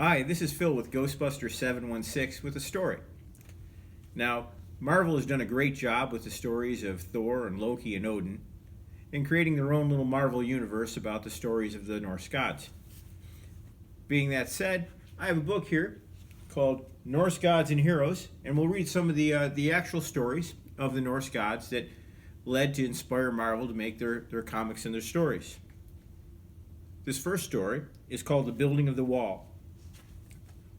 Hi, this is Phil with Ghostbusters 716 with a story. Now, Marvel has done a great job with the stories of Thor and Loki and Odin in creating their own little Marvel universe about the stories of the Norse gods. Being that said, I have a book here called Nordic Gods and Heroes, and we'll read some of the actual stories of the Norse gods that led to inspire Marvel to make their comics and their stories. This first story is called The Building of the Wall.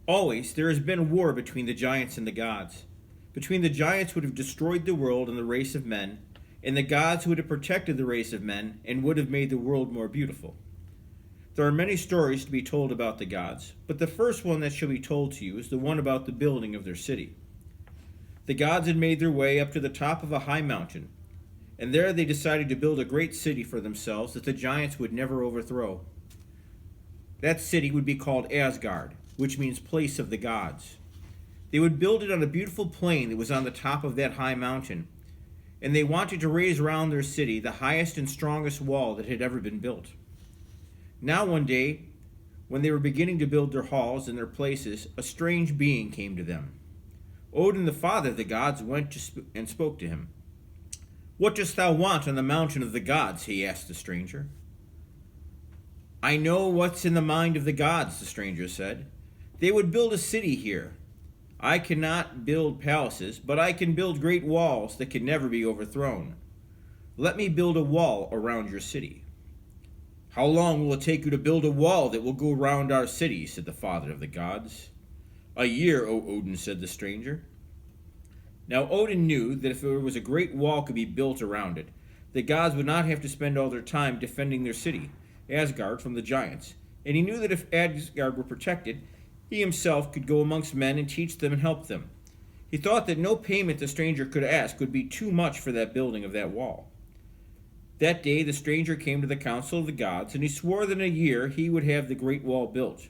Always there has been a war between the giants and the gods. Between the giants who would have destroyed the world and the race of men, and the gods who would have protected the race of men and would have made the world more beautiful. There are many stories to be told about the gods, but the first one that shall be told to you is the one about the building of their city. The gods had made their way up to the top of a high mountain, and there they decided to build a great city for themselves that the giants would never overthrow. That city would be called Asgard, which means place of the gods. They would build it on a beautiful plain that was on the top of that high mountain, and they wanted to raise around their city the highest and strongest wall that had ever been built. Now one day, when they were beginning to build their halls and their places, a strange being came to them. Odin, the father of the gods, went and spoke to him. "What dost thou want on the mountain of the gods?" he asked the stranger. "I know what's in the mind of the gods," the stranger said. "They would build a city here. I cannot build palaces, but I can build great walls that can never be overthrown. Let me build a wall around your city." "How long will it take you to build a wall that will go around our city?" said the father of the gods. "A year, O Odin," said the stranger. Now Odin knew that if there was a great wall could be built around it, the gods would not have to spend all their time defending their city, Asgard, from the giants, and he knew that if Asgard were protected, he himself could go amongst men and teach them and help them. He thought that no payment the stranger could ask would be too much for that building of that wall. That day the stranger came to the council of the gods, and he swore that in a year he would have the great wall built.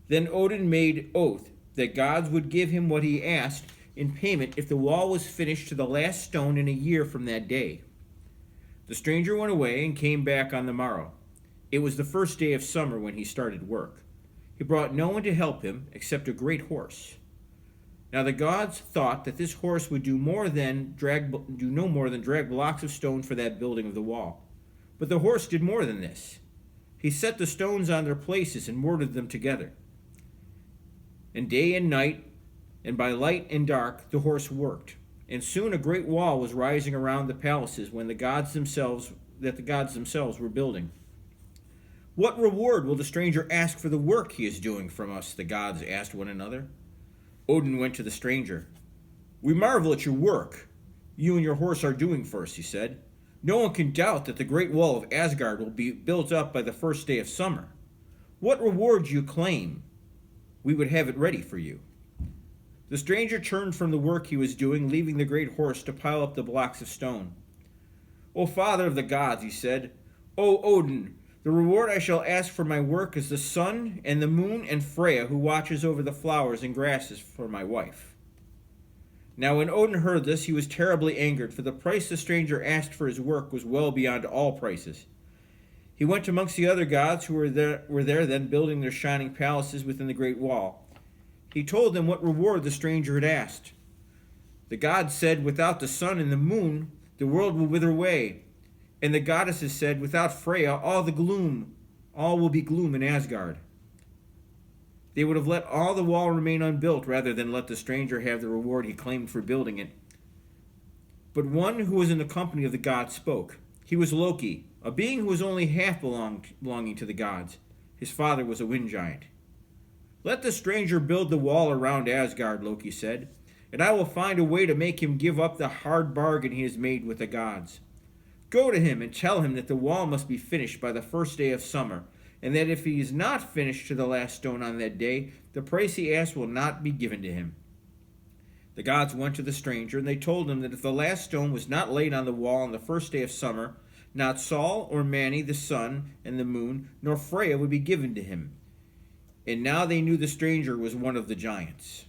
Then Odin made oath that gods would give him what he asked in payment if the wall was finished to the last stone in a year from that day. The stranger went away and came back on the morrow. It was the first day of summer when he started work. He brought no one to help him except a great horse. Now the gods thought that this horse would do no more than drag blocks of stone for that building of the wall. But the horse did more than this. He set the stones on their places and mortared them together. And day and night, and by light and dark, the horse worked. And soon a great wall was rising around the palaces that the gods themselves were building. "What reward will the stranger ask for the work he is doing from us?" the gods asked one another. Odin went to the stranger. "We marvel at your work you and your horse are doing for us," he said. "No one can doubt that the great wall of Asgard will be built up by the first day of summer. What reward do you claim? We would have it ready for you." The stranger turned from the work he was doing, leaving the great horse to pile up the blocks of stone. "O father of the gods," he said, "O Odin, the reward I shall ask for my work is the sun and the moon and Freya, who watches over the flowers and grasses, for my wife." Now when Odin heard this, he was terribly angered, for the price the stranger asked for his work was well beyond all prices. He went amongst the other gods who were there then building their shining palaces within the great wall. He told them what reward the stranger had asked. The gods said, "Without the sun and the moon, the world will wither away." And the goddesses said, "Without Freya, all will be gloom in Asgard." They would have let all the wall remain unbuilt rather than let the stranger have the reward he claimed for building it. But one who was in the company of the gods spoke. He was Loki, a being who was only half belonging to the gods. His father was a wind giant. "Let the stranger build the wall around Asgard," Loki said, "and I will find a way to make him give up the hard bargain he has made with the gods. Go to him and tell him that the wall must be finished by the first day of summer, and that if he is not finished to the last stone on that day, the price he asks will not be given to him." The gods went to the stranger, and they told him that if the last stone was not laid on the wall on the first day of summer, not Sol or Mani, the sun and the moon, nor Freya would be given to him. And now they knew the stranger was one of the giants.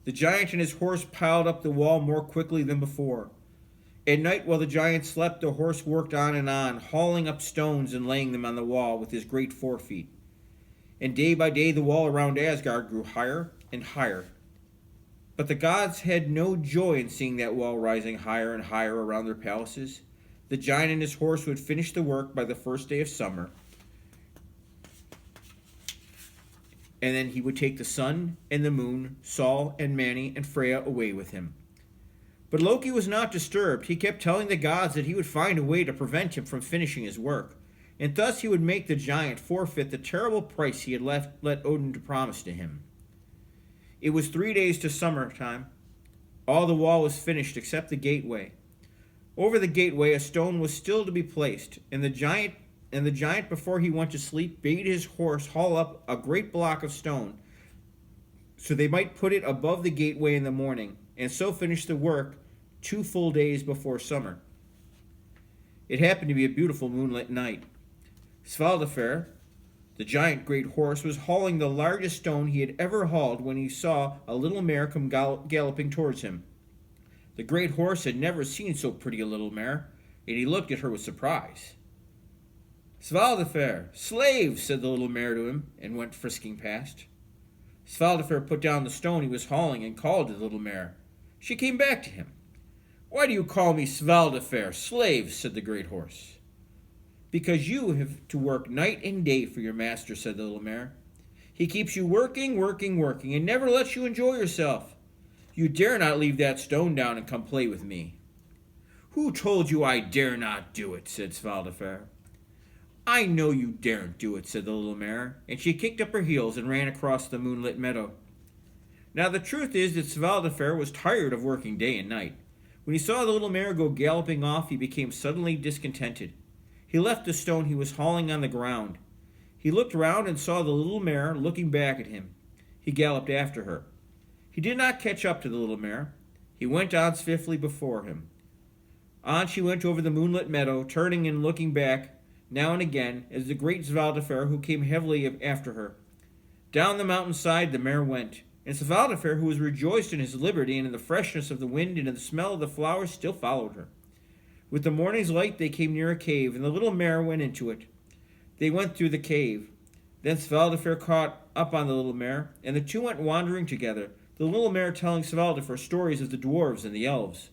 The giant and his horse piled up the wall more quickly than before. At night, while the giant slept, the horse worked on, hauling up stones and laying them on the wall with his great forefeet. and day by day the wall around Asgard grew higher and higher. But the gods had no joy in seeing that wall rising higher and higher around their palaces. The giant and his horse would finish the work by the first day of summer, and then he would take the sun and the moon, Sol and Mani and Freya away with him. But Loki was not disturbed. He kept telling the gods that he would find a way to prevent him from finishing his work, and thus he would make the giant forfeit the terrible price he had let Odin to promise to him. It was 3 days to summertime. All the wall was finished except the gateway. Over the gateway a stone was still to be placed, and the giant before he went to sleep bade his horse haul up a great block of stone, so they might put it above the gateway in the morning, and so finish the work 2 full days before summer. It happened to be a beautiful moonlit night. Svaldafar, the giant great horse, was hauling the largest stone he had ever hauled when he saw a little mare come galloping towards him. The great horse had never seen so pretty a little mare, and he looked at her with surprise. "Svaldafar, slave," said the little mare to him, and went frisking past. Svaldafar put down the stone he was hauling and called to the little mare. She came back to him. "Why do you call me Svaldafar, slave?" said the great horse. "Because you have to work night and day for your master," said the little mare. "He keeps you working, working, working, and never lets you enjoy yourself. You dare not leave that stone down and come play with me." "Who told you I dare not do it?" said Svaldafar. "I know you daren't do it," said the little mare, and she kicked up her heels and ran across the moonlit meadow. Now the truth is that Svaldafar was tired of working day and night. When he saw the little mare go galloping off, he became suddenly discontented. He left the stone he was hauling on the ground. He looked round and saw the little mare looking back at him. He galloped after her. He did not catch up to the little mare. He went on swiftly before him. On she went over the moonlit meadow, turning and looking back now and again as the great Svaldafar, who came heavily after her. Down the mountainside the mare went, and Svaldafar, who was rejoiced in his liberty and in the freshness of the wind and in the smell of the flowers, still followed her. With the morning's light they came near a cave, and the little mare went into it. They went through the cave. Then Svaldafar caught up on the little mare, and the two went wandering together, the little mare telling Svaldafar stories of the dwarves and the elves.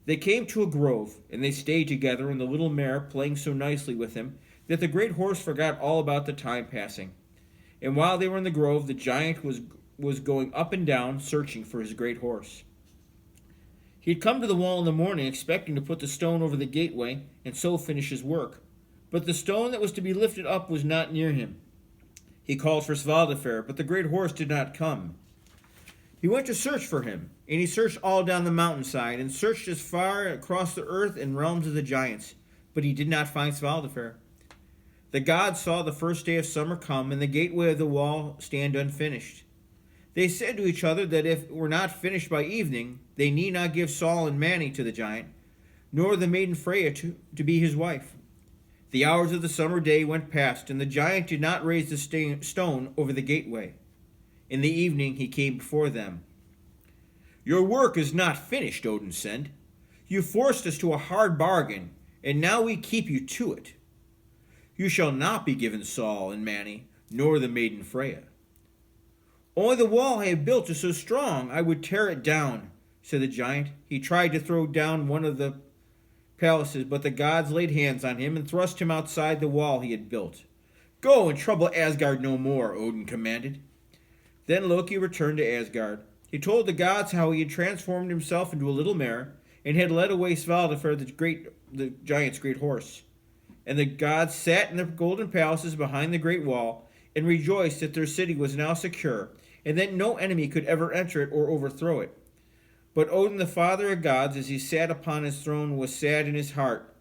They came to a grove, and they stayed together, and the little mare playing so nicely with him that the great horse forgot all about the time passing. And while they were in the grove, the giant was going up and down, searching for his great horse. He had come to the wall in the morning, expecting to put the stone over the gateway, and so finish his work. But the stone that was to be lifted up was not near him. He called for Svaldafar, but the great horse did not come. He went to search for him, and he searched all down the mountainside, and searched as far across the earth and realms of the giants, but he did not find Svaldafar. The gods saw the first day of summer come, and the gateway of the wall stand unfinished. They said to each other that if it were not finished by evening, they need not give Sol and Mani to the giant, nor the maiden Freya to be his wife. The hours of the summer day went past, and the giant did not raise the stone over the gateway. In the evening he came before them. "Your work is not finished," Odin said. "You forced us to a hard bargain, and now we keep you to it. You shall not be given Sol and Mani, nor the maiden Freya." "Only the wall I have built is so strong, I would tear it down," said the giant. He tried to throw down one of the palaces, but the gods laid hands on him and thrust him outside the wall he had built. "Go and trouble Asgard no more," Odin commanded. Then Loki returned to Asgard. He told the gods how he had transformed himself into a little mare and had led away Svaldafar, the giant's great horse. And the gods sat in their golden palaces behind the great wall and rejoiced that their city was now secure and that no enemy could ever enter it or overthrow it. But Odin, the father of gods, as he sat upon his throne, was sad in his heart,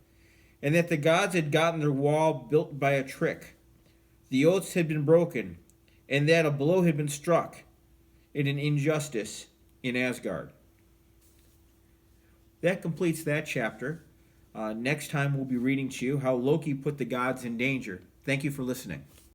and that the gods had gotten their wall built by a trick. The oaths had been broken, and that a blow had been struck in an injustice in Asgard. That completes that chapter. Next time we'll be reading to you how Loki put the gods in danger. Thank you for listening.